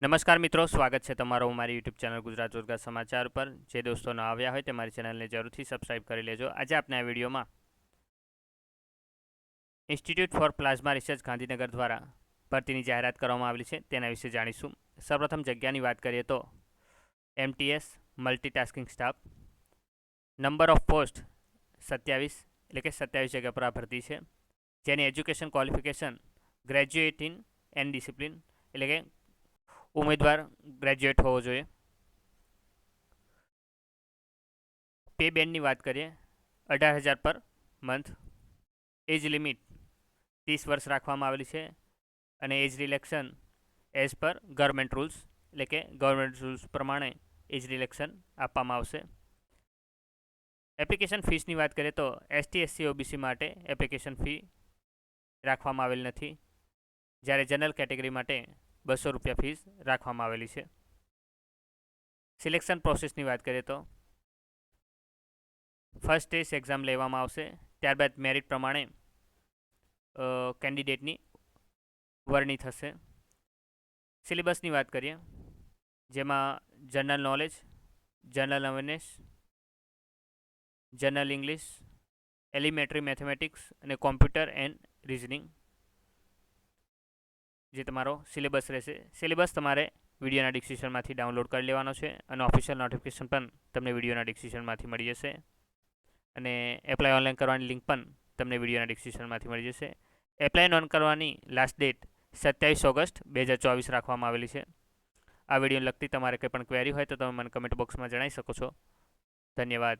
નમસ્કાર મિત્રો, સ્વાગત છે તમારું મારી યુટ્યુબ ચેનલ ગુજરાત રોજગાર સમાચાર પર। જે દોસ્તો ન આવ્યા હોય તે મારી ચેનલને જરૂરથી સબસ્ક્રાઇબ કરી લેજો। આજે આપણે આ વિડીયોમાં institute for plasma research Gandhinagar દ્વારા ભરતીની જાહેરાત કરવામાં આવેલી છે તેના વિશે જાણીશું। સૌપ્રથમ જગ્યાની વાત કરીએ તો MTS multitasking staff, number of post 27, એટલે કે 27 જગ્યા પર આ ભરતી છે, જેની education qualification graduate in an discipline, એટલે કે ઉમેદવાર ગ્રેજ્યુએટ હોવો જોઈએ। પે બેન્ડની વાત કરીએ 18,000 પર મંથ। એજ લિમિટ 30 વર્ષ રાખવામાં આવેલી છે અને age relaxation as per government rules, એટલે કે ગવર્મેન્ટ રૂલ્સ પ્રમાણે એજ રિલેક્શન આપવામાં આવશે। એપ્લિકેશન ફીસની વાત કરીએ તો ST/SC OBC માટે એપ્લિકેશન ફી રાખવામાં આવેલ નથી, જ્યારે જનરલ કેટેગરી માટે 200 રૂપિયા ફીસ રાખવામાં આવેલી છે। સિલેક્શન પ્રોસેસની વાત કરીએ તો ફર્સ્ટ ટેસ્ટ એક્ઝામ લેવામાં આવશે, ત્યારબાદ મેરિટ પ્રમાણે કેન્ડિડેટની વરણી થશે। સિલેબસની વાત કરીએ જેમાં general knowledge, general awareness, general English, elementary mathematics અને કોમ્પ્યુટર એન્ડ રિઝનિંગ જે તમારો સિલેબસ રહેશે। સિલેબસ તમારે વિડીયોના ડિસ્ક્રિપ્શનમાંથી ડાઉનલોડ કરી લેવાનો છે અને ઓફિશિયલ નોટિફિકેશન પણ તમને વિડીયોના ડિસ્ક્રિપ્શનમાંથી મળી જશે અને એપ્લાય ઓનલાઈન કરવાની લિંક પણ તમને વિડીયોના ડિસ્ક્રિપ્શનમાંથી મળી જશે। એપ્લાય નોન કરવાની લાસ્ટ ડેટ 27 ઓગસ્ટ 2024 રાખવામાં આવેલી છે। આ વિડીયોને લગતી તમારે કંઈ પણ ક્વેરી હોય તો તમે મને કમેન્ટ બોક્સમાં જણાવી શકો છો। ધન્યવાદ।